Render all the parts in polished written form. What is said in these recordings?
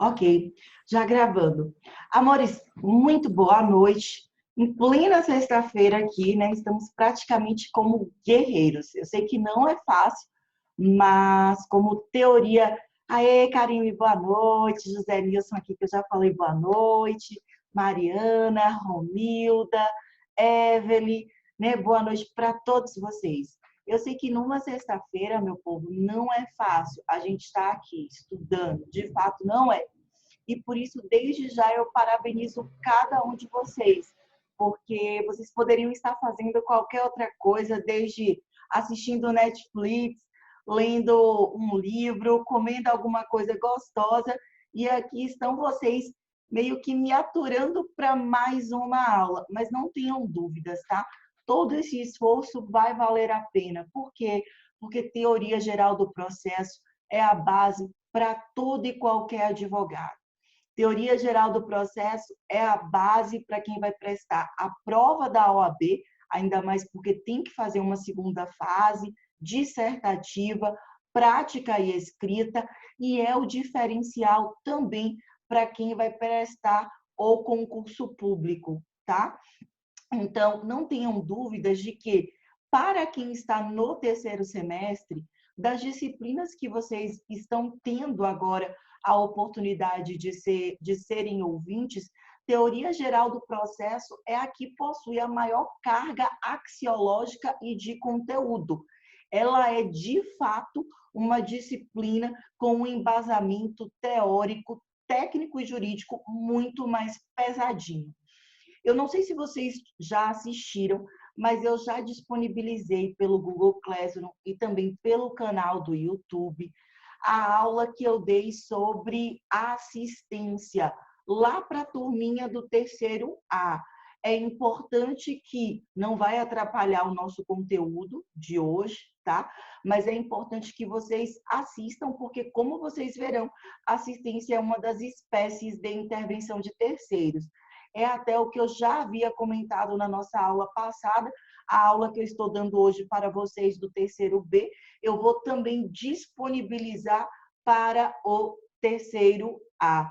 Ok, já gravando. Amores, muito boa noite. Em plena sexta-feira aqui, né? Estamos praticamente como guerreiros. Eu sei que não é fácil, mas como teoria. Aê, Karine, boa noite. José Nilson aqui, que eu já falei boa noite. Mariana, Romilda, Evelyn, né? Boa noite para todos vocês. Eu sei que numa sexta-feira, meu povo, não é fácil. A gente está aqui estudando. De fato, não é. E por isso, desde já, eu parabenizo cada um de vocês, porque vocês poderiam estar fazendo qualquer outra coisa, desde assistindo Netflix, lendo um livro, comendo alguma coisa gostosa, e aqui estão vocês meio que me aturando para mais uma aula. Mas não tenham dúvidas, tá? Todo esse esforço vai valer a pena. Por quê? Porque teoria geral do processo é a base para todo e qualquer advogado. Teoria geral do processo é a base para quem vai prestar a prova da OAB, ainda mais porque tem que fazer uma segunda fase, dissertativa, prática e escrita, e é o diferencial também para quem vai prestar o concurso público, tá? Então, não tenham dúvidas de que, para quem está no terceiro semestre, das disciplinas que vocês estão tendo agora a oportunidade de serem ouvintes, teoria geral do processo é a que possui a maior carga axiológica e de conteúdo. Ela é, de fato, uma disciplina com um embasamento teórico, técnico e jurídico muito mais pesadinho. Eu não sei se vocês já assistiram, mas eu já disponibilizei pelo Google Classroom e também pelo canal do YouTube a aula que eu dei sobre assistência, lá para a turminha do terceiro A. É importante que não vai atrapalhar o nosso conteúdo de hoje, tá? Mas é importante que vocês assistam, porque, como vocês verão, assistência é uma das espécies de intervenção de terceiros. É até o que eu já havia comentado na nossa aula passada, a aula que eu estou dando hoje para vocês do terceiro B, eu vou também disponibilizar para o terceiro A.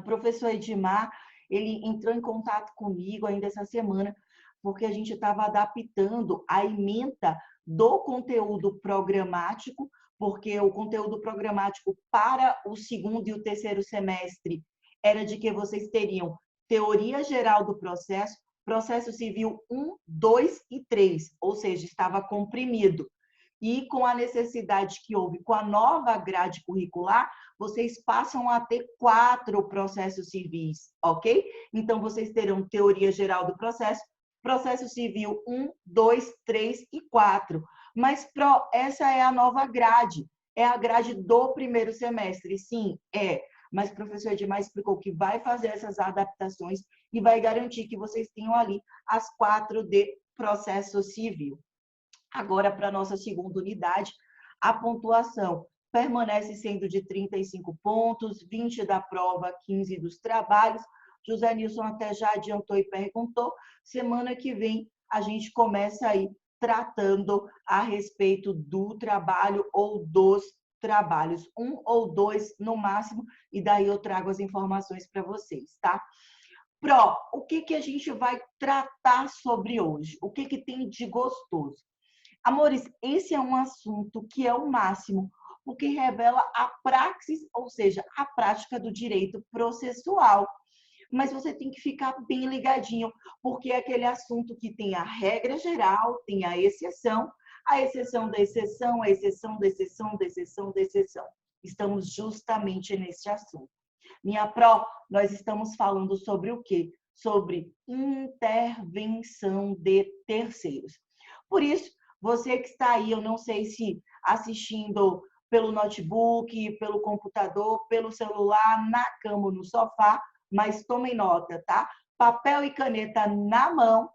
Professor Edmar, ele entrou em contato comigo ainda essa semana, porque a gente estava adaptando a ementa do conteúdo programático, porque o conteúdo programático para o segundo e o terceiro semestre era de que vocês teriam teoria geral do processo, processo civil 1, 2 e 3, ou seja, estava comprimido. E com a necessidade que houve com a nova grade curricular, vocês passam a ter 4 processos civis, ok? Então, vocês terão teoria geral do processo, processo civil 1, 2, 3 e 4. Mas essa é a nova grade, é a grade do primeiro semestre, sim, é. Mas o professor Edmar explicou que vai fazer essas adaptações e vai garantir que vocês tenham ali as 4 de processo civil. Agora, para a nossa segunda unidade, a pontuação permanece sendo de 35 pontos, 20 da prova, 15 dos trabalhos. José Nilson até já adiantou e perguntou. Semana que vem, a gente começa aí tratando a respeito do trabalho ou dos trabalhos, 1 ou 2 no máximo, e daí eu trago as informações para vocês, tá? Pro, o que a gente vai tratar sobre hoje? O que tem de gostoso? Amores, esse é um assunto que é o máximo, porque revela a praxis, ou seja, a prática do direito processual. Mas você tem que ficar bem ligadinho, porque é aquele assunto que tem a regra geral, tem a exceção da exceção, a exceção da exceção da exceção da exceção. Estamos justamente nesse assunto. Minha pró, nós estamos falando sobre o quê? Sobre intervenção de terceiros. Por isso, você que está aí, eu não sei se assistindo pelo notebook, pelo computador, pelo celular, na cama ou no sofá, mas tomem nota, tá? Papel e caneta na mão.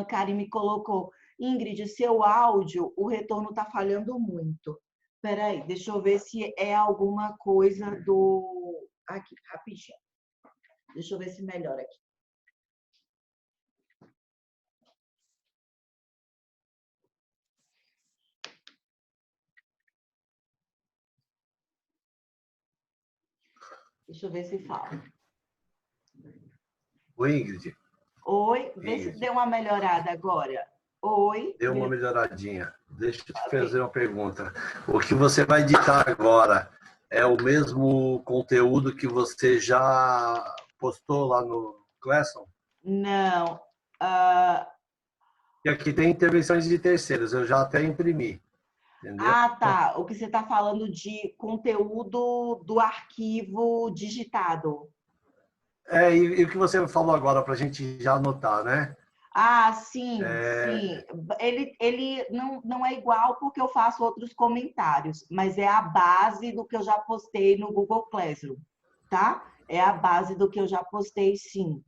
Karen me colocou, Ingrid, seu áudio, o retorno está falhando muito. Espera aí, deixa eu ver se é alguma coisa do... Aqui, rapidinho. Deixa eu ver se melhora aqui. Deixa eu ver se fala. Oi, Ingrid. Oi, vê se deu uma melhorada agora. Oi. Deu uma melhoradinha. Deixa eu te Ok. fazer uma pergunta. O que você vai editar agora é o mesmo conteúdo que você já postou lá no Classroom? Não. ah, E aqui tem intervenções de terceiros, eu já até imprimi, entendeu? tá. O que você está falando de conteúdo do arquivo digitado. E o que você falou agora para a gente já anotar, né? Ah, sim, sim. Ele não é igual porque eu faço outros comentários, mas é a base do que eu já postei no Google Classroom, tá? É a base do que eu já postei, sim.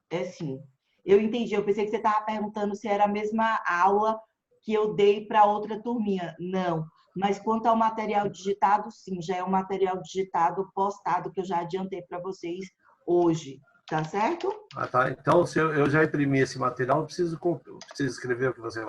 É sim. Eu entendi, eu pensei que você estava perguntando se era a mesma aula que eu dei para outra turminha. Não. Mas quanto ao material digitado, sim, já é um material digitado postado que eu já adiantei para vocês hoje, tá certo? Ah, tá. Então, se eu já imprimi esse material, eu preciso escrever o que você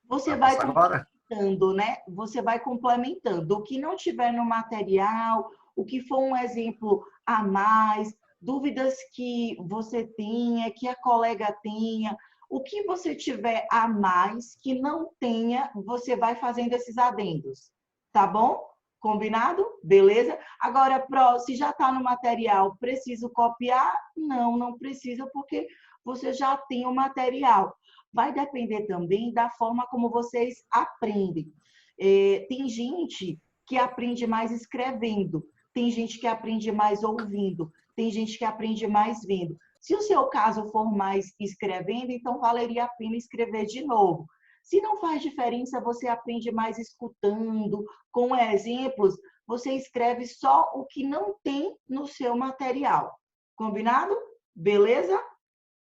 Você vai vai passar agora? complementando, né? Você vai complementando. O que não tiver no material, o que for um exemplo a mais, dúvidas que você tenha, que a colega tenha, o que você tiver a mais que não tenha, você vai fazendo esses adendos, tá bom? Combinado? Beleza? Agora, se já está no material, preciso copiar? Não, não precisa, porque você já tem o material. Vai depender também da forma como vocês aprendem. Tem gente que aprende mais escrevendo, tem gente que aprende mais ouvindo, tem gente que aprende mais vendo. Se o seu caso for mais escrevendo, então valeria a pena escrever de novo. Se não faz diferença, você aprende mais escutando, com exemplos, você escreve só o que não tem no seu material. Combinado? Beleza?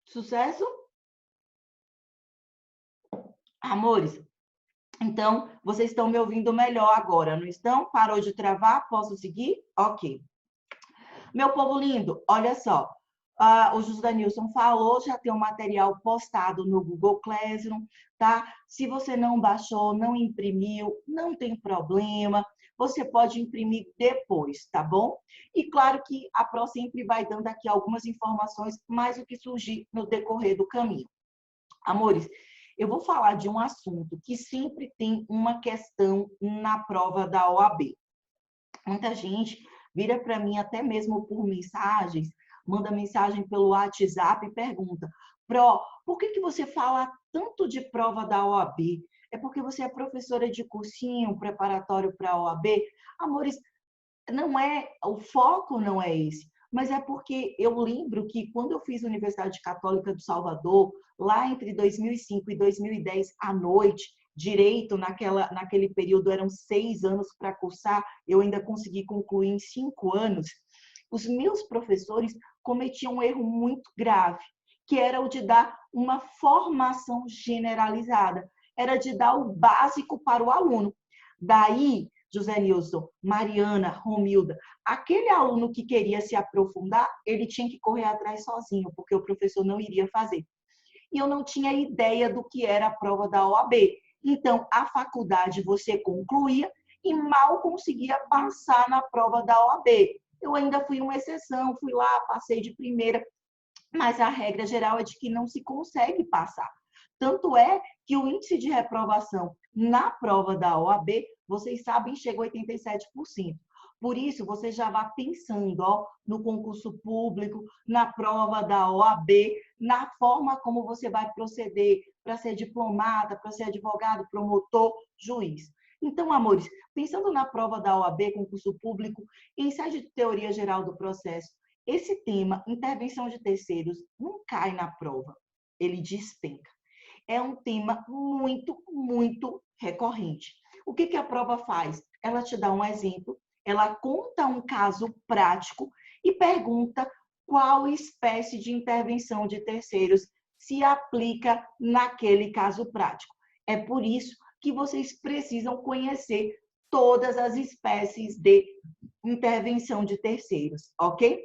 Sucesso? Amores, então, vocês estão me ouvindo melhor agora, não estão? Parou de travar? Posso seguir? Ok. Meu povo lindo, olha só. O José Nilson falou, já tem um material postado no Google Classroom, tá? Se você não baixou, não imprimiu, não tem problema. Você pode imprimir depois, tá bom? E claro que a Pro sempre vai dando aqui algumas informações, mais o que surgir no decorrer do caminho. Amores, eu vou falar de um assunto que sempre tem uma questão na prova da OAB. Muita gente vira para mim, até mesmo por mensagens, manda mensagem pelo WhatsApp e pergunta: Pro, por que você fala tanto de prova da OAB? É porque você é professora de cursinho preparatório para a OAB? Amores, não é, o foco não é esse, mas é porque eu lembro que quando eu fiz a Universidade Católica do Salvador, lá entre 2005 e 2010 à noite, direito naquele período eram 6 anos para cursar, eu ainda consegui concluir em 5 anos. Os meus professores cometiam um erro muito grave, que era o de dar uma formação generalizada, era de dar o básico para o aluno. Daí José Nilson, Mariana, Romilda, aquele aluno que queria se aprofundar, ele tinha que correr atrás sozinho, porque o professor não iria fazer. E eu não tinha ideia do que era a prova da OAB. Então, a faculdade você concluía e mal conseguia passar na prova da OAB. Eu ainda fui uma exceção, fui lá, passei de primeira, mas a regra geral é de que não se consegue passar. Tanto é que o índice de reprovação na prova da OAB, vocês sabem, chega a 87%. Por isso, você já vai pensando no concurso público, na prova da OAB, na forma como você vai proceder para ser diplomata, para ser advogado, promotor, juiz. Então, amores, pensando na prova da OAB, concurso público, em sede de teoria geral do processo, esse tema, intervenção de terceiros, não cai na prova, ele despenca. É um tema muito, muito recorrente. O que a prova faz? Ela te dá um exemplo, ela conta um caso prático e pergunta qual espécie de intervenção de terceiros se aplica naquele caso prático. É por isso que vocês precisam conhecer todas as espécies de intervenção de terceiros, ok?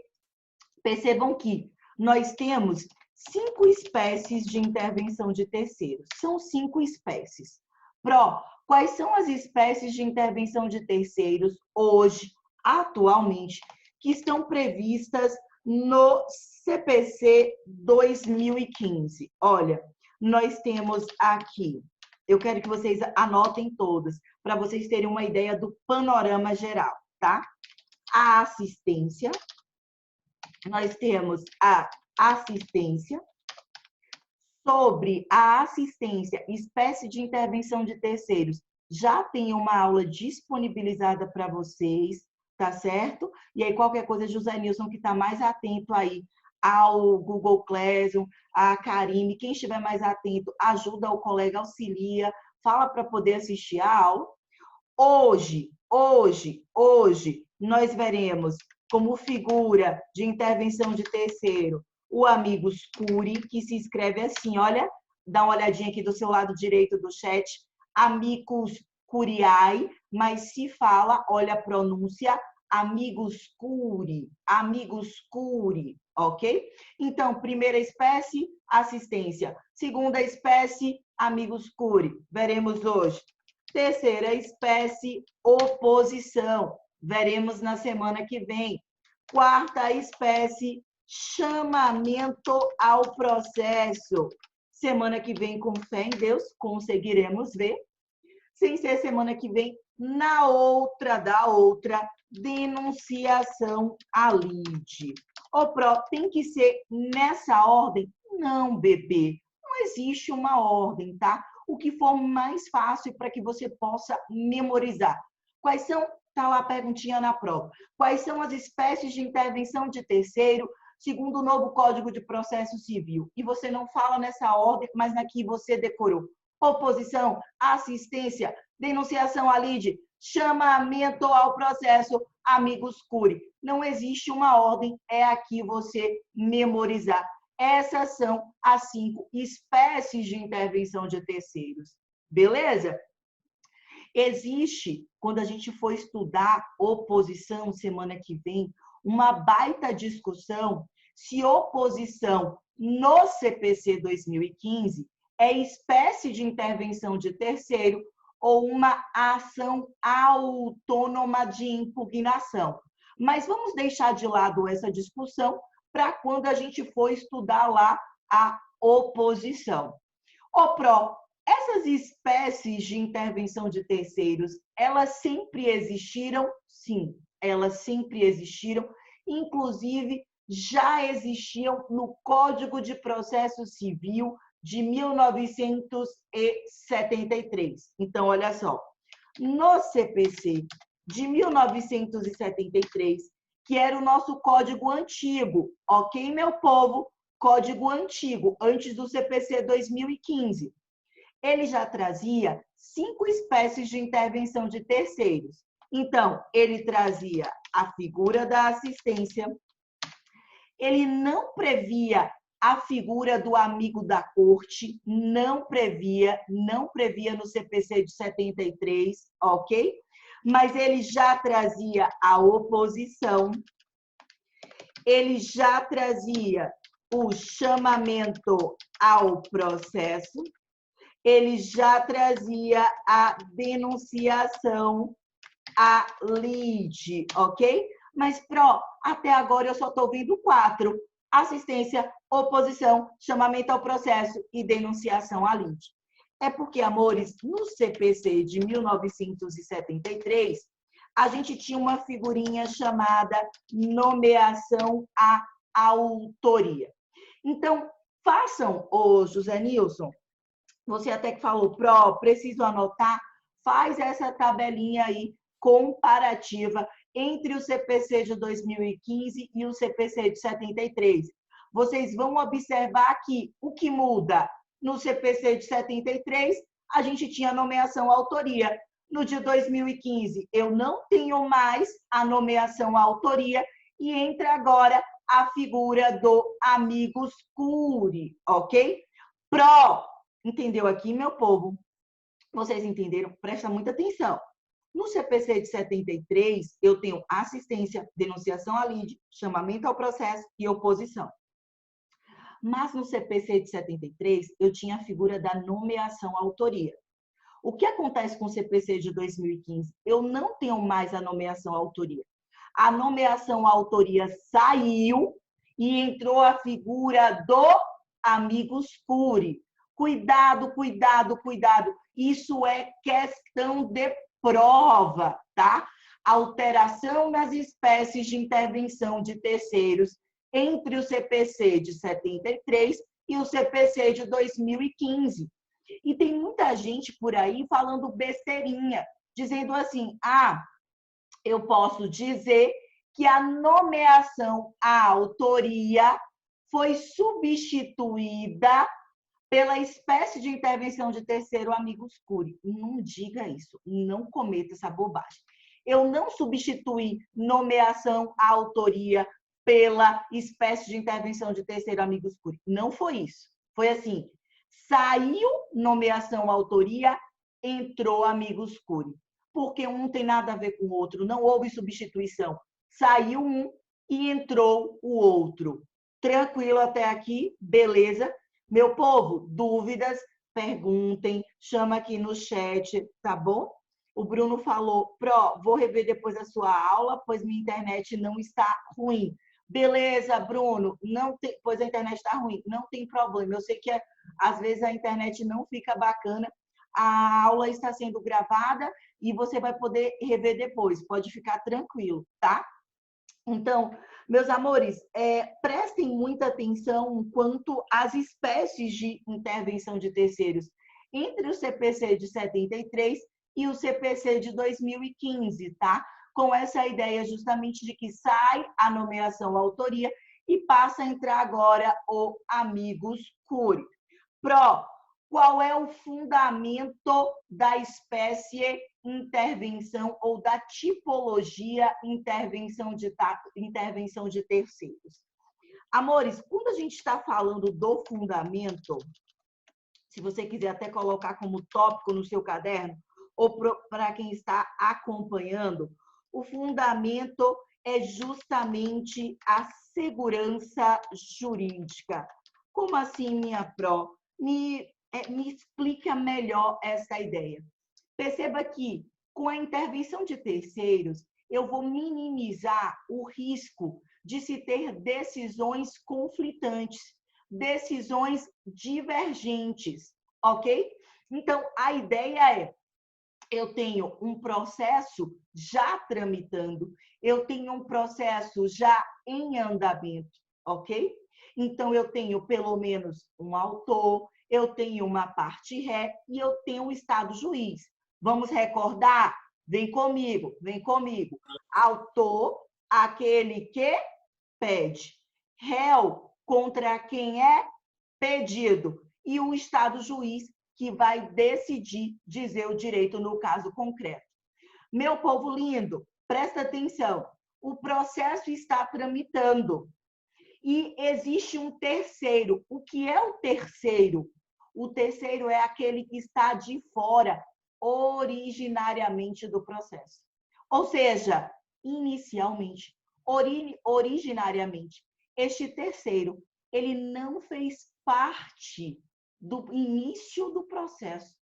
Percebam que nós temos 5 espécies de intervenção de terceiros. São 5 espécies. Pro, quais são as espécies de intervenção de terceiros hoje, atualmente, que estão previstas no CPC 2015. Olha, nós temos aqui, eu quero que vocês anotem todas, para vocês terem uma ideia do panorama geral, tá? A assistência, nós temos a assistência. Sobre a assistência, espécie de intervenção de terceiros, já tem uma aula disponibilizada para vocês, tá certo? E aí, qualquer coisa, José Nilson, que está mais atento aí ao Google Classroom, a Karine, quem estiver mais atento, ajuda o colega, auxilia, fala para poder assistir a aula. Hoje, nós veremos como figura de intervenção de terceiro o Amigos Curi, que se escreve assim, olha, dá uma olhadinha aqui do seu lado direito do chat, Amigos Curiae, mas se fala, olha a pronúncia, Amigos Curi, ok? Então, primeira espécie, assistência. Segunda espécie, Amigos Curi, veremos hoje. Terceira espécie, oposição, veremos na semana que vem. Quarta espécie, chamamento ao processo. Semana que vem, com fé em Deus, conseguiremos ver. Sem ser semana que vem, na outra, denunciação à lide. Ô, Pró, tem que ser nessa ordem? Não, bebê. Não existe uma ordem, tá? O que for mais fácil para que você possa memorizar. Quais são, tá lá a perguntinha na prova, quais são as espécies de intervenção de terceiro segundo o novo Código de Processo Civil? E você não fala nessa ordem, mas na que você decorou. Oposição, assistência, denunciação à lide, chamamento ao processo, Amigos Curi. Não existe uma ordem, é aqui você memorizar. Essas são as 5 espécies de intervenção de terceiros. Beleza? Existe, quando a gente for estudar oposição semana que vem, uma baita discussão se oposição no CPC 2015 é espécie de intervenção de terceiro ou uma ação autônoma de impugnação. Mas vamos deixar de lado essa discussão para quando a gente for estudar lá a oposição. Ô, Pró, essas espécies de intervenção de terceiros, elas sempre existiram? Sim, elas sempre existiram, inclusive já existiam no Código de Processo Civil de 1973. Então, olha só, no CPC de 1973, que era o nosso código antigo, ok, meu povo? Código antigo, antes do CPC 2015. Ele já trazia 5 espécies de intervenção de terceiros. Então, ele trazia a figura da assistência, ele não previa a figura do amigo da corte, não previa no CPC de 73, ok? Mas ele já trazia a oposição, ele já trazia o chamamento ao processo, ele já trazia a denunciação à lide, ok? Mas, Pró, até agora eu só estou vendo 4. Assistência, oposição, chamamento ao processo e denunciação à lide. É porque, amores, no CPC de 1973, a gente tinha uma figurinha chamada nomeação à autoria. Então, façam, ô José Nilson, você até que falou, Pró, preciso anotar, faz essa tabelinha aí comparativa entre o CPC de 2015 e o CPC de 73. Vocês vão observar que o que muda no CPC de 73, a gente tinha nomeação à autoria. No de 2015, eu não tenho mais a nomeação à autoria e entra agora a figura do Amigos Curi, ok? Pró, entendeu aqui, meu povo? Vocês entenderam? Presta muita atenção. No CPC de 73, eu tenho assistência, denunciação à lide, chamamento ao processo e oposição. Mas no CPC de 73, eu tinha a figura da nomeação à autoria. O que acontece com o CPC de 2015? Eu não tenho mais a nomeação à autoria. A nomeação à autoria saiu e entrou a figura do amigos curi. Cuidado, cuidado, cuidado. Isso é questão de prova, tá? Alteração nas espécies de intervenção de terceiros entre o CPC de 73 e o CPC de 2015. E tem muita gente por aí falando besteirinha, dizendo assim, eu posso dizer que a nomeação à autoria foi substituída pela espécie de intervenção de terceiro amigos curi. Não diga isso, não cometa essa bobagem. Eu não substituí nomeação à autoria pela espécie de intervenção de terceiro amigos curi. Não foi isso. Foi assim, saiu nomeação à autoria, entrou amigos curi. Porque um não tem nada a ver com o outro, não houve substituição. Saiu um e entrou o outro. Tranquilo até aqui? Beleza? Meu povo, dúvidas, perguntem, chama aqui no chat, tá bom? O Bruno falou, vou rever depois a sua aula, pois minha internet não está ruim. Beleza, Bruno, não tem, pois a internet está ruim, não tem problema. Eu sei que às vezes a internet não fica bacana, a aula está sendo gravada e você vai poder rever depois, pode ficar tranquilo, tá? Então, meus amores, prestem muita atenção quanto às espécies de intervenção de terceiros entre o CPC de 73 e o CPC de 2015, tá? Com essa ideia justamente de que sai a nomeação à autoria e passa a entrar agora o amigos curi. Qual é o fundamento da espécie intervenção ou da tipologia intervenção de terceiros? Amores, quando a gente está falando do fundamento, se você quiser até colocar como tópico no seu caderno, ou para quem está acompanhando, o fundamento é justamente a segurança jurídica. Como assim, minha pró? Me explica melhor essa ideia. Perceba que, com a intervenção de terceiros, eu vou minimizar o risco de se ter decisões conflitantes, decisões divergentes, ok? Então, a ideia é, eu tenho um processo já tramitando, eu tenho um processo já em andamento, ok? Então, eu tenho pelo menos um autor, eu tenho uma parte ré e eu tenho o estado juiz. Vamos recordar? Vem comigo, vem comigo. Autor, aquele que pede. Réu, contra quem é pedido. E o estado juiz, que vai decidir, dizer o direito no caso concreto. Meu povo lindo, presta atenção. O processo está tramitando. E existe um terceiro. O que é o terceiro? O terceiro é aquele que está de fora, originariamente do processo. Ou seja, inicialmente, originariamente, este terceiro, ele não fez parte do início do processo.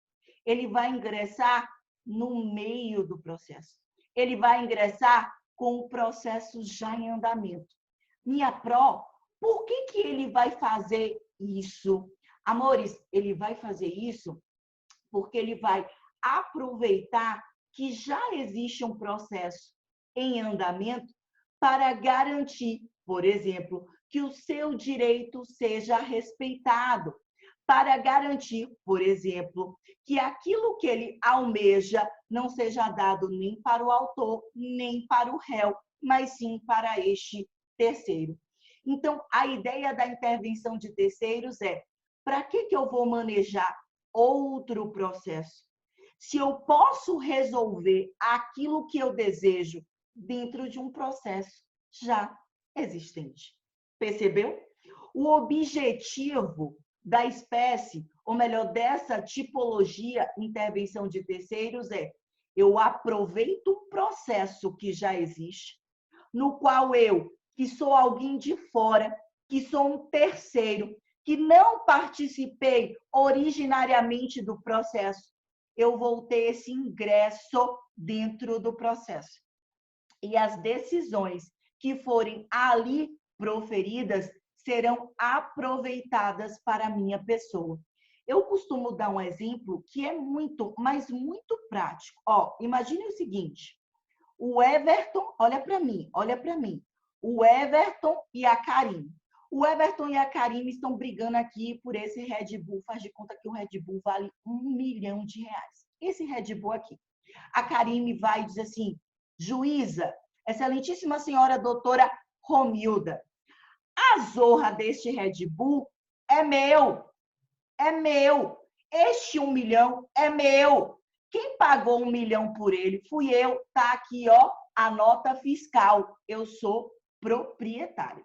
Ele vai ingressar no meio do processo. Ele vai ingressar com o processo já em andamento. Minha pró, por que ele vai fazer isso? Amores, ele vai fazer isso porque ele vai aproveitar que já existe um processo em andamento para garantir, por exemplo, que o seu direito seja respeitado, para garantir, por exemplo, que aquilo que ele almeja não seja dado nem para o autor, nem para o réu, mas sim para este terceiro. Então, a ideia da intervenção de terceiros é, para que eu vou manejar outro processo? Se eu posso resolver aquilo que eu desejo dentro de um processo já existente. Percebeu? O objetivo da espécie, ou melhor, dessa tipologia intervenção de terceiros é, eu aproveito um processo que já existe, no qual eu, que sou alguém de fora, que sou um terceiro, que não participei originariamente do processo, eu vou ter esse ingresso dentro do processo. e as decisões que forem ali proferidas serão aproveitadas para a minha pessoa. Eu costumo dar um exemplo que é muito, mas muito prático. Ó, imagine o seguinte, o Everton, olha para mim, o Everton e a Karine. O Everton e a Karine estão brigando aqui por esse Red Bull, faz de conta que o Red Bull vale R$1 milhão. Esse Red Bull aqui. A Karine vai e diz assim, juíza, excelentíssima senhora doutora Romilda, a zorra deste Red Bull é meu. Este 1 milhão é meu. Quem pagou 1 milhão por ele fui eu. Tá aqui, ó, a nota fiscal. Eu sou proprietário.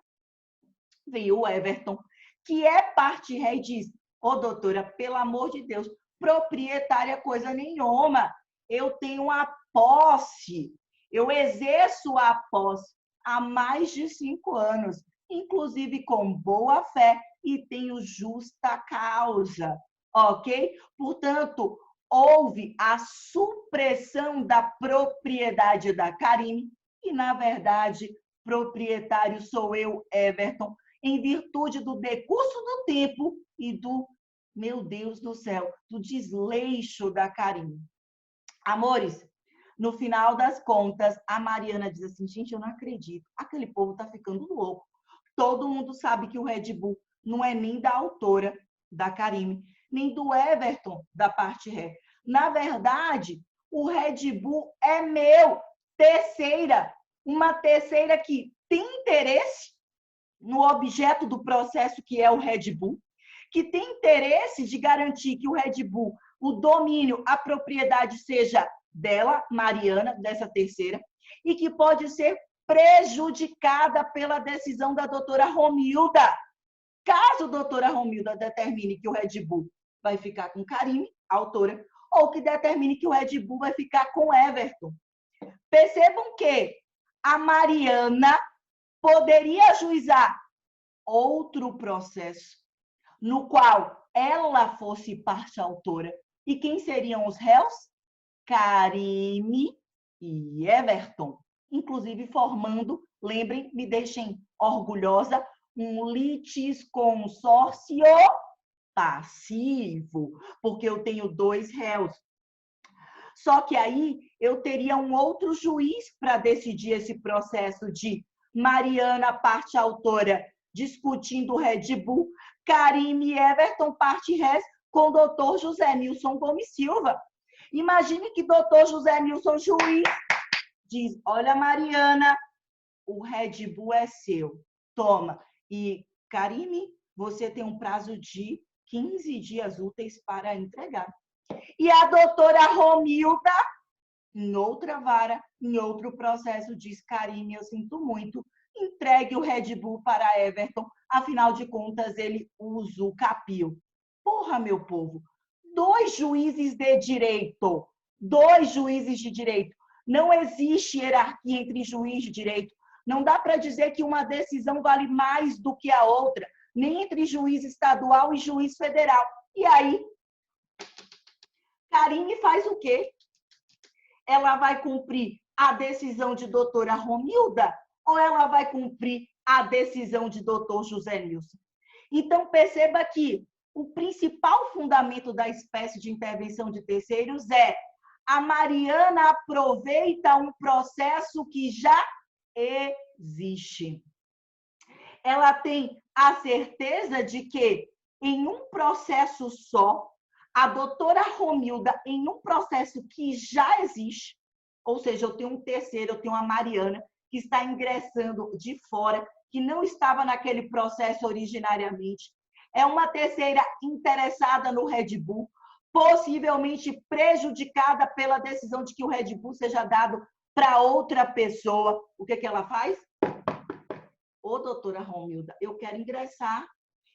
Veio o Everton, que é parte ré, e diz, ô doutora, pelo amor de Deus, proprietária coisa nenhuma. Eu tenho a posse. Eu exerço a posse há mais de 5 anos, inclusive com boa fé, e tenho justa causa, ok? Portanto, houve a supressão da propriedade da Karine, e, na verdade, proprietário sou eu, Everton, em virtude do decurso do tempo e do, meu Deus do céu, do desleixo da Karine. Amores, no final das contas, a Mariana diz assim, gente, eu não acredito, aquele povo está ficando louco. Todo mundo sabe que o Red Bull não é nem da autora, da Karine, nem do Everton, da parte ré. Na verdade, o Red Bull é meu. Uma terceira que tem interesse no objeto do processo, que é o Red Bull, que tem interesse de garantir que o Red Bull, o domínio, a propriedade seja dela, Mariana, dessa terceira, e que pode ser prejudicada pela decisão da doutora Romilda. Caso a doutora Romilda determine que o Red Bull vai ficar com Karine, autora, ou que determine que o Red Bull vai ficar com Everton. Percebam que a Mariana poderia ajuizar outro processo no qual ela fosse parte autora. E quem seriam os réus? Karine e Everton. Inclusive formando, lembrem, me deixem orgulhosa, um litisconsórcio passivo, porque eu tenho 2 réus. Só que aí eu teria um outro juiz para decidir esse processo de Mariana, parte autora, discutindo o Red Bull, Karine e Everton, parte res, com o doutor José Nilson Gomes Silva. Imagine que doutor José Nilson, juiz, diz, olha, Mariana, o Red Bull é seu, toma. E, Karine, você tem um prazo de 15 dias úteis para entregar. E a doutora Romilda, em outra vara, em outro processo, diz, Karine, eu sinto muito, entregue o Red Bull para Everton, afinal de contas, ele usucapiou. Porra, meu povo, 2 juízes de direito, 2 juízes de direito. Não existe hierarquia entre juiz de direito. Não dá para dizer que uma decisão vale mais do que a outra, nem entre juiz estadual e juiz federal. E aí, Karine faz o quê? Ela vai cumprir a decisão de doutora Romilda ou ela vai cumprir a decisão de doutor José Nilson? Então, perceba que o principal fundamento da espécie de intervenção de terceiros é a Mariana aproveita um processo que já existe. Ela tem a certeza de que em um processo só, a doutora Romilda, em um processo que já existe, ou seja, eu tenho um terceiro, eu tenho a Mariana, que está ingressando de fora, que não estava naquele processo originariamente, é uma terceira interessada no Red Bull, possivelmente prejudicada pela decisão de que o Red Bull seja dado para outra pessoa. O que ela faz? Ô, doutora Romilda, eu quero ingressar,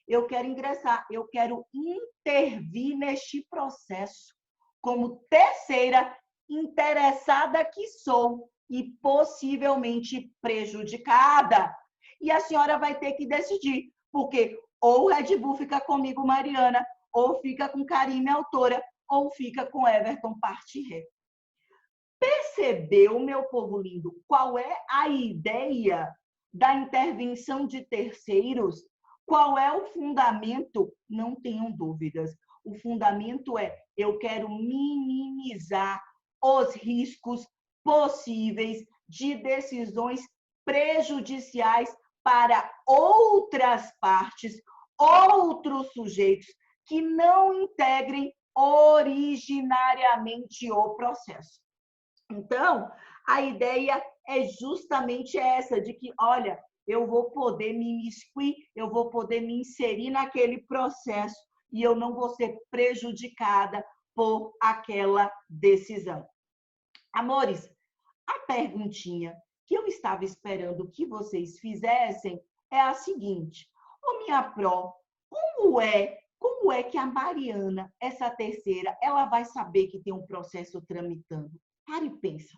eu quero intervir neste processo como terceira interessada que sou e possivelmente prejudicada. E a senhora vai ter que decidir, porque ou o Red Bull fica comigo, Mariana, ou fica com Karine, autora, ou fica com Everton, parte ré. Percebeu, meu povo lindo, qual é a ideia da intervenção de terceiros? Qual é o fundamento? Não tenham dúvidas. O fundamento é: eu quero minimizar os riscos possíveis de decisões prejudiciais para outras partes, outros sujeitos que não integrem originariamente o processo. Então, a ideia é justamente essa, de que, olha, eu vou poder me imiscuir, eu vou poder me inserir naquele processo e eu não vou ser prejudicada por aquela decisão. Amores, a perguntinha que eu estava esperando que vocês fizessem é a seguinte: ô minha pró, como é que a Mariana, essa terceira, ela vai saber que tem um processo tramitando? Para e pensa.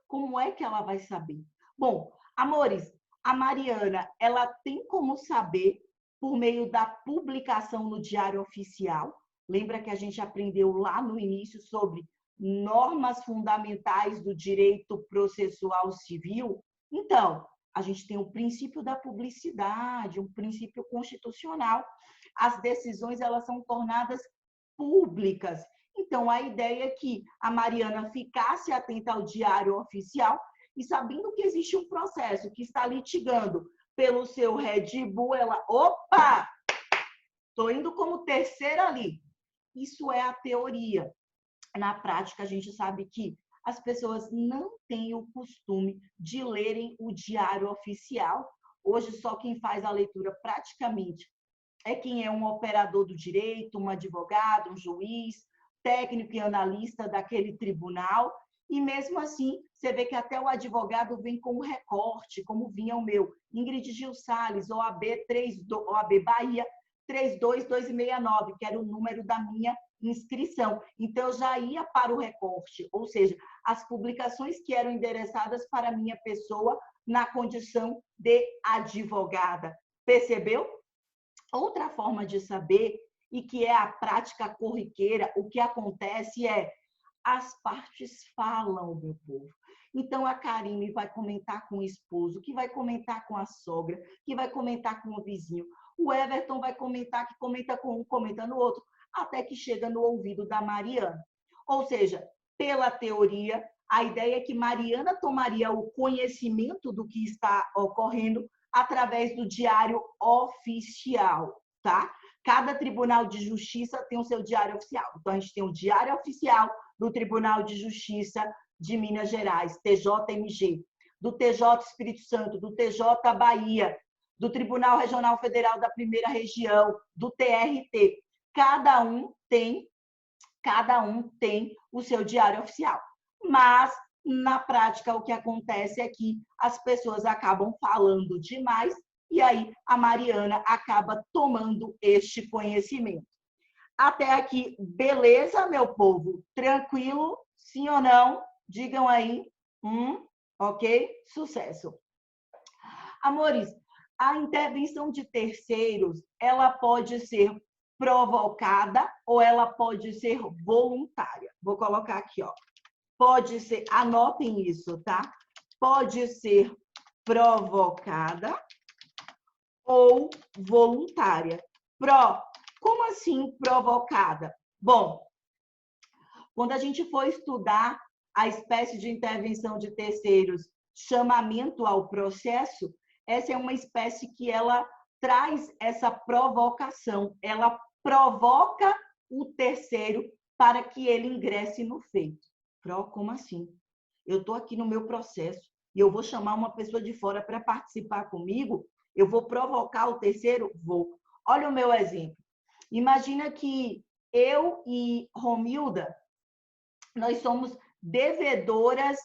Como é que ela vai saber? Bom, amores, a Mariana, ela tem como saber por meio da publicação no Diário Oficial. Lembra que a gente aprendeu lá no início sobre normas fundamentais do direito processual civil? Então, a gente tem o princípio da publicidade, um princípio constitucional. As decisões, elas são tornadas públicas. Então, a ideia é que a Mariana ficasse atenta ao Diário Oficial e, sabendo que existe um processo que está litigando pelo seu Red Bull, ela, opa, estou indo como terceira ali. Isso é a teoria. Na prática, a gente sabe que as pessoas não têm o costume de lerem o Diário Oficial. Hoje, só quem faz a leitura praticamente é quem é um operador do direito, um advogado, um juiz, técnico e analista daquele tribunal, e mesmo assim, você vê que até o advogado vem com um recorte, como vinha o meu, Ingrid Gil Salles, OAB Bahia 32269, que era o número da minha inscrição. Então, eu já ia para o recorte, ou seja, as publicações que eram endereçadas para a minha pessoa na condição de advogada. Percebeu? Outra forma de saber, e que é a prática corriqueira, o que acontece é: as partes falam, meu povo. Então, a Karine vai comentar com o esposo, que vai comentar com a sogra, que vai comentar com o vizinho. O Everton vai comentar, que comenta com um, comenta no outro, até que chega no ouvido da Mariana. Ou seja, pela teoria, a ideia é que Mariana tomaria o conhecimento do que está ocorrendo através do Diário Oficial, tá? Cada Tribunal de Justiça tem o seu Diário Oficial. Então, a gente tem o Diário Oficial do Tribunal de Justiça de Minas Gerais, TJMG, do TJ Espírito Santo, do TJ Bahia, do Tribunal Regional Federal da Primeira Região, do TRT. Cada um tem o seu Diário Oficial. Mas, na prática, o que acontece é que as pessoas acabam falando demais e aí a Mariana acaba tomando este conhecimento. Até aqui, beleza, meu povo? Tranquilo? Sim ou não? Digam aí. Ok? Sucesso. Amores, a intervenção de terceiros, ela pode ser provocada ou ela pode ser voluntária. Vou colocar aqui, ó. Pode ser, anotem isso, tá? Pode ser provocada ou voluntária. Como assim provocada? Bom, quando a gente for estudar a espécie de intervenção de terceiros, chamamento ao processo, essa é uma espécie que ela traz essa provocação, ela provoca o terceiro para que ele ingresse no feito. Como assim? Eu estou aqui no meu processo e eu vou chamar uma pessoa de fora para participar comigo, eu vou provocar o terceiro? Vou. Olha o meu exemplo. Imagina que eu e Romilda, nós somos devedoras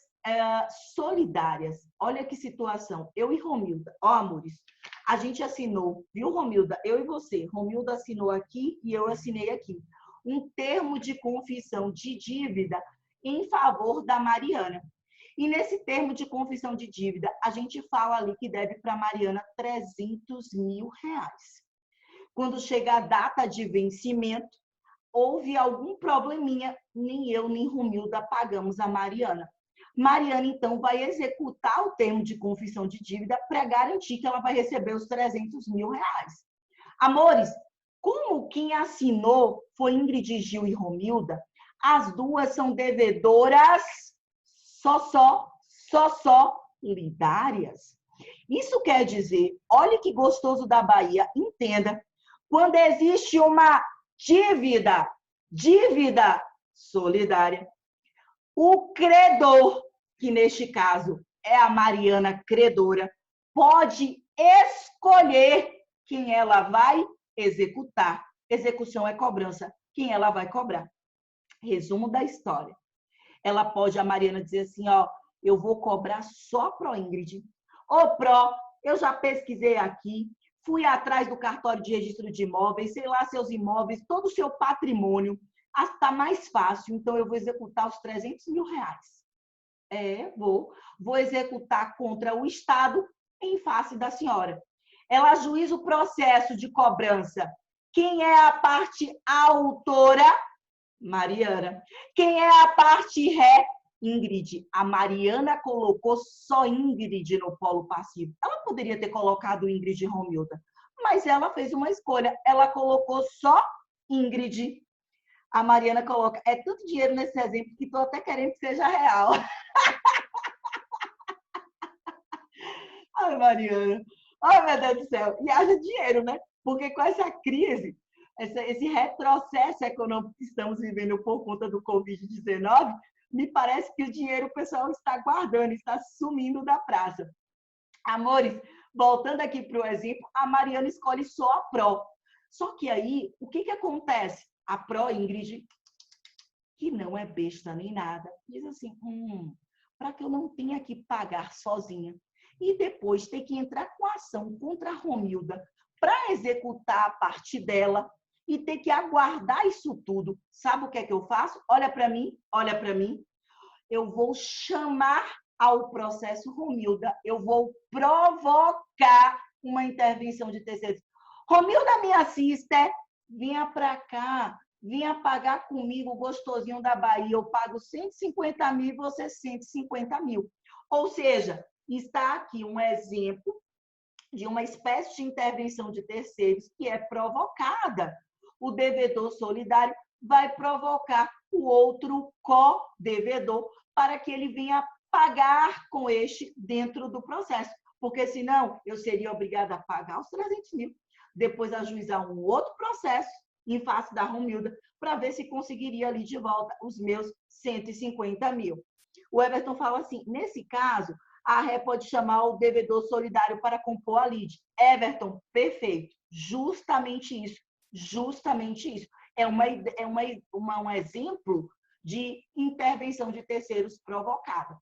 solidárias. Olha que situação. Eu e Romilda, ó, amores, a gente assinou, viu, Romilda? Eu e você. Romilda assinou aqui e eu assinei aqui. Um termo de confissão de dívida em favor da Mariana. E nesse termo de confissão de dívida, a gente fala ali que deve para a Mariana 300 mil reais. Quando chega a data de vencimento, houve algum probleminha, nem eu nem Romilda pagamos a Mariana. Mariana, então, vai executar o termo de confissão de dívida para garantir que ela vai receber os 300 mil reais. Amores, como quem assinou foi Ingrid Gil e Romilda, as duas são devedoras solidárias. Isso quer dizer, olha que gostoso da Bahia, entenda, quando existe uma dívida solidária, o credor, que neste caso é a Mariana credora, pode escolher quem ela vai executar. Execução é cobrança, quem ela vai cobrar. Resumo da história. Ela pode, a Mariana, dizer assim, ó, eu vou cobrar só Pro Ingrid. Ô, Pro, eu já pesquisei aqui, fui atrás do cartório de registro de imóveis, sei lá, seus imóveis, todo o seu patrimônio, está mais fácil, então eu vou executar os 300 mil reais. Vou executar contra o Estado em face da senhora. Ela ajuiza o processo de cobrança. Quem é a parte autora? Mariana. Quem é a parte ré? Ingrid. A Mariana colocou só Ingrid no polo passivo. Ela poderia ter colocado Ingrid e Romilda, mas ela fez uma escolha. Ela colocou só Ingrid. A Mariana coloca, é tanto dinheiro nesse exemplo que estou até querendo que seja real. Ai, Mariana. Ai, meu Deus do céu. E haja dinheiro, né? Porque com essa crise, esse retrocesso econômico que estamos vivendo por conta do Covid-19, me parece que o dinheiro o pessoal está guardando, está sumindo da praça. Amores, voltando aqui para o exemplo, a Mariana escolhe só a Pro. Só que aí, o que acontece? A Pro, Ingrid, que não é besta nem nada, diz assim, para que eu não tenha que pagar sozinha e depois ter que entrar com ação contra a Romilda para executar a parte dela e ter que aguardar isso tudo. Sabe o que é que eu faço? Olha para mim. Eu vou chamar ao processo Romilda, eu vou provocar uma intervenção de terceiros. Romilda, minha sister, vinha para cá, vinha pagar comigo o gostosinho da Bahia, eu pago 150 mil e você 150 mil. Ou seja, está aqui um exemplo de uma espécie de intervenção de terceiros que é provocada. O devedor solidário vai provocar o outro co-devedor para que ele venha pagar com este dentro do processo. Porque senão eu seria obrigada a pagar os 300 mil, depois ajuizar um outro processo em face da Romilda para ver se conseguiria ali de volta os meus 150 mil. O Everton fala assim, nesse caso, a ré pode chamar o devedor solidário para compor a lide. Everton, perfeito. Justamente isso. É um exemplo de intervenção de terceiros provocada.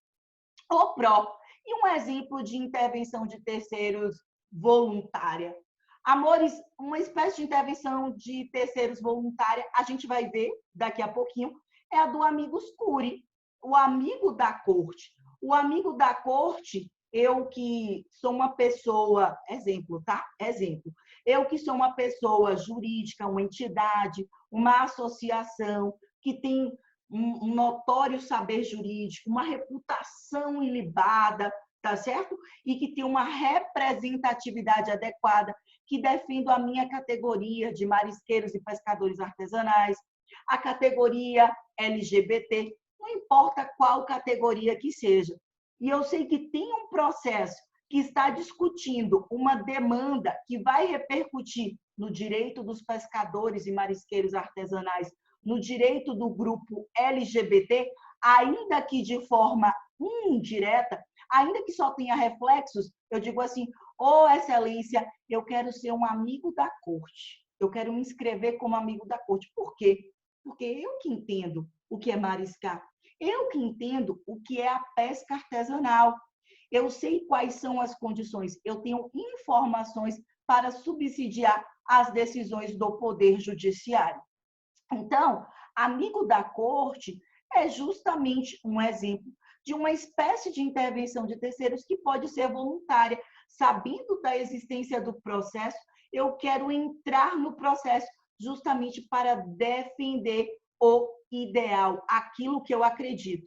O PRO. E um exemplo de intervenção de terceiros voluntária. Amores, uma espécie de intervenção de terceiros voluntária, a gente vai ver daqui a pouquinho, é a do amigos curi, o amigo da corte. O amigo da corte, eu que sou uma pessoa, exemplo, tá? Exemplo. Eu que sou uma pessoa jurídica, uma entidade, uma associação que tem um notório saber jurídico, uma reputação ilibada, tá certo? E que tem uma representatividade adequada, que defendo a minha categoria de marisqueiros e pescadores artesanais, a categoria LGBT, não importa qual categoria que seja. E eu sei que tem um processo que está discutindo uma demanda que vai repercutir no direito dos pescadores e marisqueiros artesanais, no direito do grupo LGBT, ainda que de forma indireta, ainda que só tenha reflexos, eu digo assim, excelência, eu quero ser um amigo da corte, eu quero me inscrever como amigo da corte. Por quê? Porque eu que entendo o que é mariscar, eu que entendo o que é a pesca artesanal, eu sei quais são as condições, eu tenho informações para subsidiar as decisões do Poder Judiciário. Então, amigo da corte é justamente um exemplo de uma espécie de intervenção de terceiros que pode ser voluntária. Sabendo da existência do processo, eu quero entrar no processo justamente para defender o ideal, aquilo que eu acredito.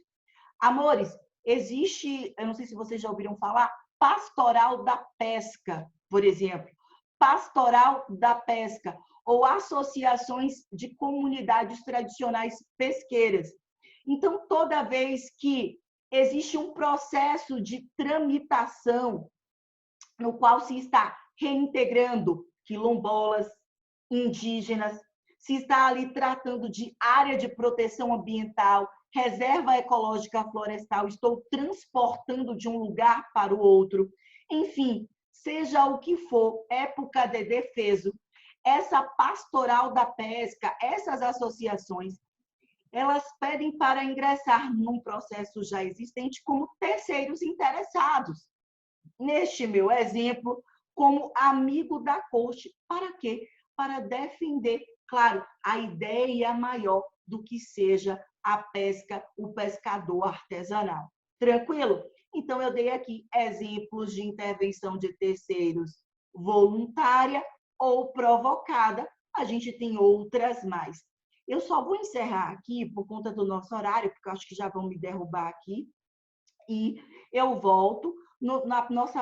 Amores, Existe, eu não sei se vocês já ouviram falar, pastoral da pesca, por exemplo. Pastoral da pesca, ou associações de comunidades tradicionais pesqueiras. Então, toda vez que existe um processo de tramitação no qual se está reintegrando quilombolas, indígenas, se está ali tratando de área de proteção ambiental, reserva ecológica florestal, estou transportando de um lugar para o outro, enfim, seja o que for, época de defeso, essa pastoral da pesca, essas associações, elas pedem para ingressar num processo já existente como terceiros interessados. Neste meu exemplo, como amigo da corte. Para quê? Para defender, claro, a ideia maior do que seja a pesca, o pescador artesanal. Tranquilo? Então, eu dei aqui exemplos de intervenção de terceiros voluntária ou provocada. A gente tem outras mais. Eu só vou encerrar aqui por conta do nosso horário, porque eu acho que já vão me derrubar aqui. E eu volto no nosso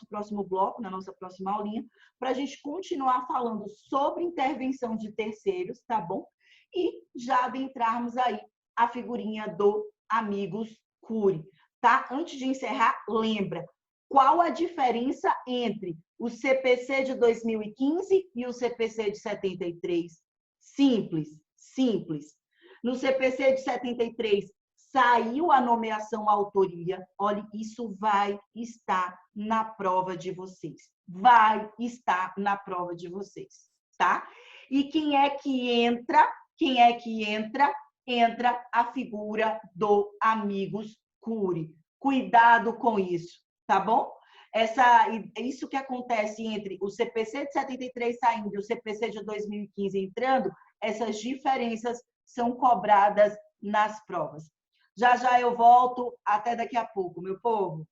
próximo bloco, na nossa próxima aulinha, para a gente continuar falando sobre intervenção de terceiros, tá bom? E já adentrarmos aí a figurinha do Amigos Cure, tá? Antes de encerrar, lembra, qual a diferença entre o CPC de 2015 e o CPC de 73? Simples, simples. No CPC de 73, saiu a nomeação autoria. Olha, isso vai estar na prova de vocês. Vai estar na prova de vocês, tá? E quem é que entra? Quem é que entra? Entra a figura do Amigos Cure. Cuidado com isso, tá bom? Isso que acontece entre o CPC de 73 saindo e o CPC de 2015 entrando, essas diferenças são cobradas nas provas. Já já eu volto, até daqui a pouco, meu povo.